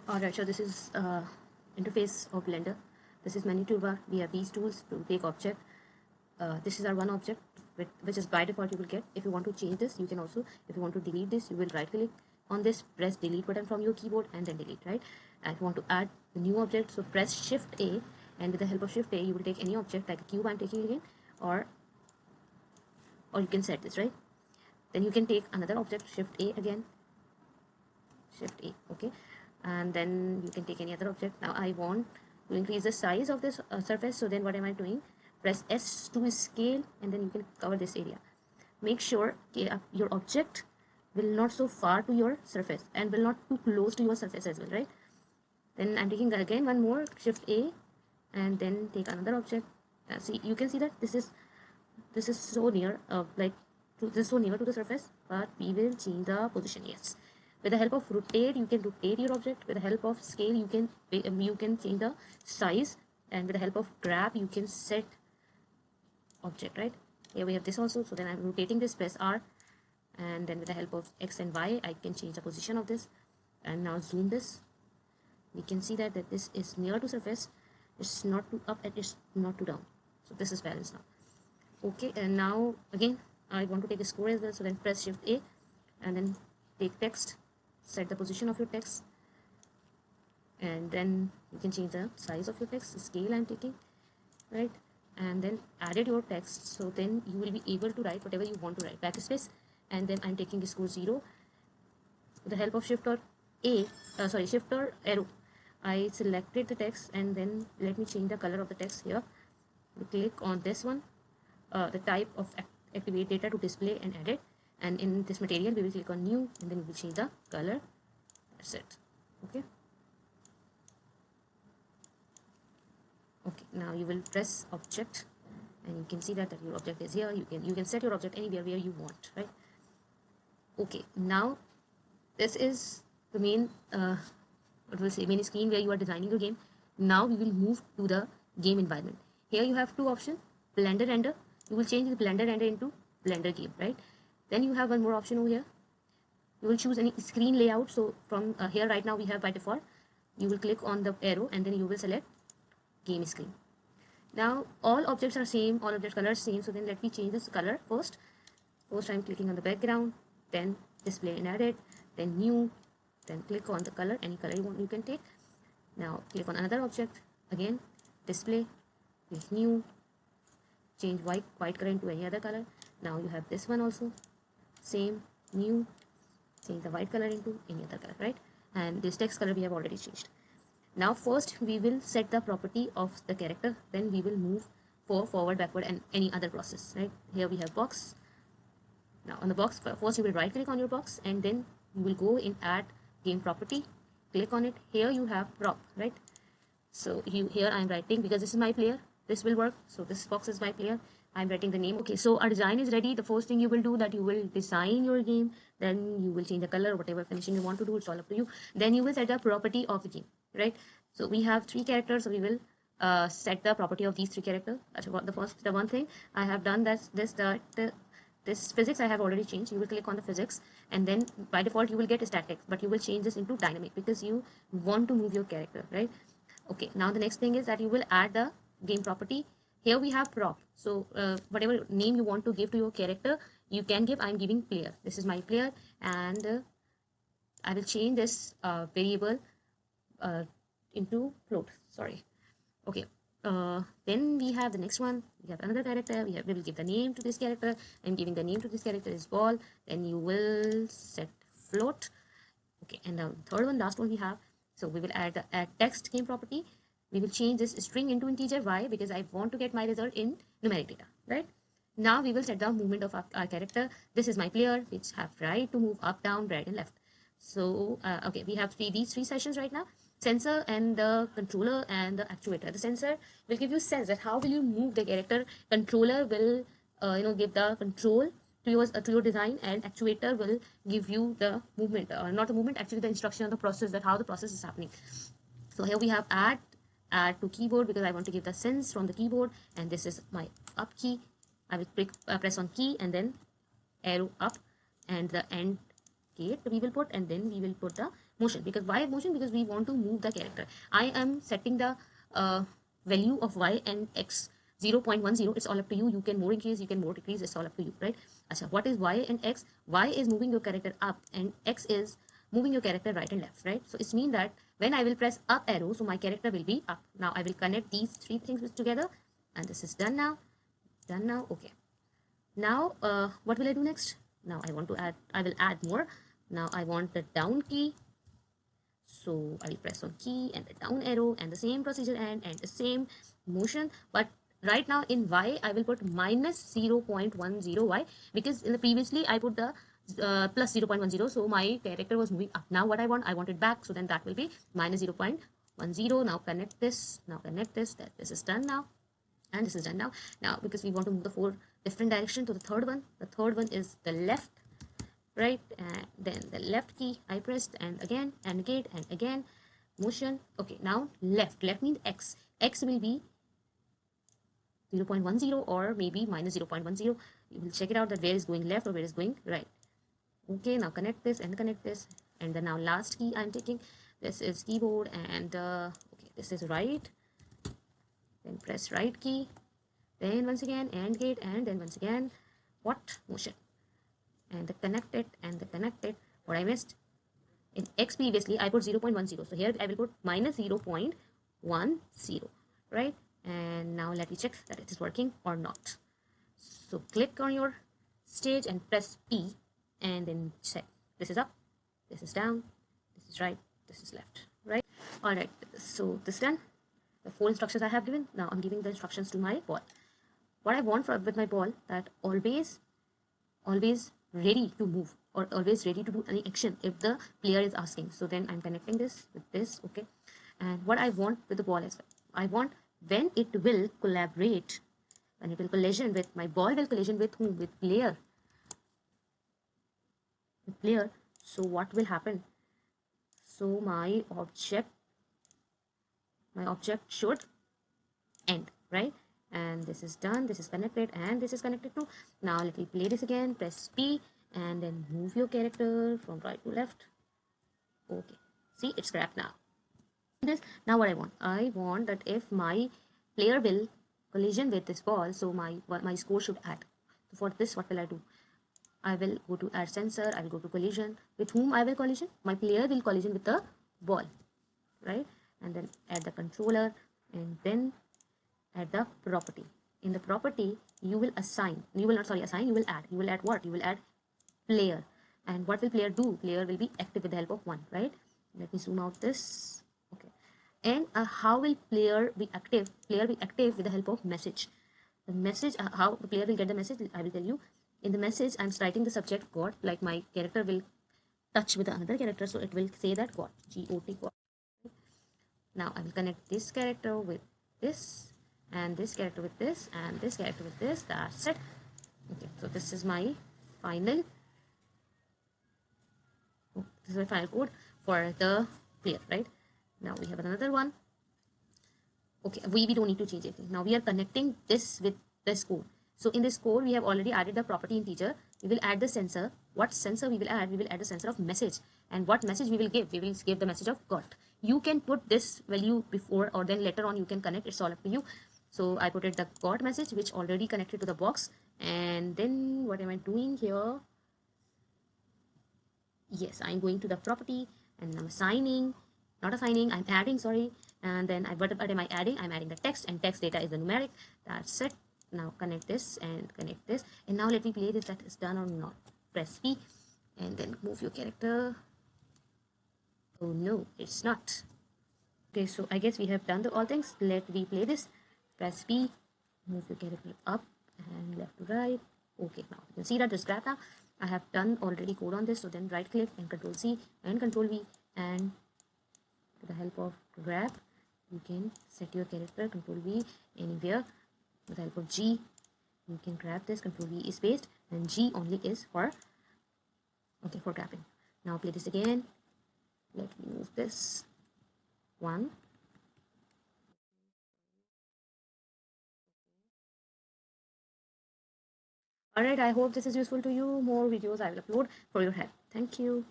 Alright, so this is interface of Blender. This is menu toolbar. We have these tools to take object. This is our one object, which is by default you will get. If you want to change this, you can also. If you want to delete this, you will right click on this, press delete button from your keyboard, and then delete. Right. And if you want to add a new object, so press Shift A, and with the help of Shift A, you will take any object like a cube I'm taking again, or you can set this, right. Then you can take another object, Shift A again, Shift A, okay, and then you can take any other object. Now I want to increase the size of this surface, so then what am I doing? Press S to scale, and then you can cover this area. Make sure your object will not so far to your surface and will not too close to your surface as well, right? Then I'm taking again one more, Shift A, and then take another object. See, you can see that this is so near, this is so near to the surface, but we will change the position. Yes, with the help of rotate, you can rotate your object. With the help of scale, you can change the size, and with the help of grab, you can set object, right? Here we have this also. So then I'm rotating this, press R, and then with the help of X and Y, I can change the position of this. And now zoom this. We can see that this is near to surface. It's not too up and it's not too down. So this is balanced now. Okay, and now again I want to take a score as well. So then press Shift A, and then take text, set the position of your text, and then you can change the size of your text, scale I'm taking, right? And then added your text, so then you will be able to write whatever you want to write. Backspace, and then I'm taking the score 0. With the help of Shift or Shift or arrow, I selected the text, and then let me change the color of the text here. We click on this one, the type of activate data to display and edit, and in this material we will click on new, and then we will change the color. That's it. Okay. Okay, now you will press object, and you can see that your object is here. You can set your object anywhere where you want, right? Okay, now this is the main main screen where you are designing your game. Now we will move to the game environment. Here you have two options: Blender render. You will change the Blender render into Blender game, right? Then you have one more option over here. You will choose any screen layout. So from here right now we have by default. You will click on the arrow, and then you will select game screen. Now all objects are same, all object colors same. So then let me change this color first. First I'm clicking on the background, then display and edit, then new, then click on the color, any color you want you can take. Now click on another object, again display, click new, change white color into any other color. Now you have this one also, same, new, change the white color into any other color, right? And this text color we have already changed. Now first we will set the property of the character, then we will move forward, backward, and any other process, right? Here we have box. Now on the box, first you will right click on your box, and then you will go in add game property, click on it. Here you have prop, right? So here I'm writing, because this is my player, this will work. So this box is my player, I'm writing the name. Okay, so our design is ready. The first thing you will do, that you will design your game, then you will change the color, whatever finishing you want to do, it's all up to you. Then you will set the property of the game, right? So we have 3 characters, so we will set the property of these 3 characters. That's the one thing I have done, that's this physics I have already changed. You will click on the physics, and then by default you will get static, but you will change this into dynamic because you want to move your character, right? Okay, now the next thing is that you will add the game property. Here we have prop, so whatever name you want to give to your character, you can give. I'm giving player. This is my player, and I will change this variable into float. Sorry. Okay. Then we have the next one. We have another character. We will give the name to this character. I'm giving the name to this character is ball. Then you will set float. Okay, and the third one, last one we have. So we will add the add text game property. We will change this string into integer. Why? Because I want to get my result in numeric data, right? Now we will set the movement of our character. This is my player, which have right to move up, down, right, and left. So okay, we have these 3 sessions right now: sensor and the controller and the actuator. The sensor will give you sense that how will you move the character. Controller will give the control to your design, and actuator will give you the movement, not the movement, actually the instruction of the process, that how the process is happening. So here we have add to keyboard, because I want to give the sense from the keyboard, and this is my up key. I will press on key, and then arrow up, and the end gate we will put, and then we will put the motion. Because why motion? Because we want to move the character. I am setting the value of y and x 0.10. It's all up to you. You can more increase, you can more decrease. It's all up to you, right? Achha, what is y and x? Y is moving your character up and x is moving your character right and left, right? So it's mean that when I will press up arrow, so my character will be up. Now I will connect these three things together, and this is done now. Done now. Okay. Now what will I do next? Now I want to add, I will add more. Now I want the down key, so I will press on key and the down arrow and the same procedure and the same motion. But right now in y I will put minus 0.10. Why? Because in the previously I put the plus 0.10, so my character was moving up. Now what I want it back, so then that will be minus 0.10. Now connect this, now connect this, that this is done now, and this is done now. Now because we want to move the four different direction to the third one is the left, right? And then the left key I pressed, and again and again motion. Okay, now left means x will be 0.10 or maybe minus 0.10. You will check it out that where is going left or where is going right. Okay, now connect this and connect this, and then now last key I'm taking, this is keyboard, and okay, this is right, then press right key, then once again AND gate, and then once again what motion, and the connected and the connected. What I missed in x previously I put 0.10, so here I will put minus 0.10, right? And now let me check that it is working or not. So click on your stage and press P, and then check. This is up, this is down, this is right, this is left, right? All right, so this is done. The 4 instructions I have given. Now I'm giving the instructions to my ball. What I want with my ball, that always ready to move or always ready to do any action if the player is asking. So then I'm connecting this with this, okay? And what I want with the ball as well, I want when it will collaborate, when it will collision with, my ball will collision with whom? With player. With player. So what will happen? So my object should end, right? And this is done, this is connected, and this is connected too. Now let me play this again. Press P and then move your character from right to left. Okay, see, it's correct now. This now what I want that if my player will collision with this ball, so my score should add. So for this, what will I do? I will go to add sensor, I will go to collision. With whom I will collision? My player will collision with the ball, right? And then add the controller, and then add the property. In the property, you will assign, you will not, sorry, assign, you will add what? You will add player. And what will player do? Player will be active with the help of 1, right? Let me zoom out this. Okay. And how will player be active? Player be active with the help of message. The message, how the player will get the message, I will tell you. In the message, I'm writing the subject God, like my character will touch with another character, so it will say that God, G-O-T, God. Now I will connect this character with this, and this character with this, and this character with this. That's it. Okay, so this is my final, this is my final code for the player, right? Now we have another one. Okay, we don't need to change anything. Now we are connecting this with this code. So in this code, we have already added the property integer. We will add the sensor. What sensor we will add? We will add the sensor of message. And what message we will give? We will give the message of got. You can put this value before or then later on you can connect. It's all up to you. So I put it the got message, which already connected to the box. And then what am I doing here? Yes, I'm going to the property and I'm assigning, not assigning, I'm adding, sorry. And then what am I adding? I'm adding the text, and text data is the numeric. That's it. Now connect this and connect this. And now let me play this, that is done or not. Press P and then move your character. Oh no, it's not. Okay, so I guess we have done all things. Let me play this. Press P, move your character up and left to right. Okay, now you can see that this graph now. I have done already code on this, so then right click and Control C and Control V, and with the help of grab you can set your character. Control V anywhere. With the help of G you can grab this. Control V is paste and G only is for, okay, for grabbing. Now play this again. Let me move this one. Alright, I hope this is useful to you. More videos I will upload for your help. Thank you.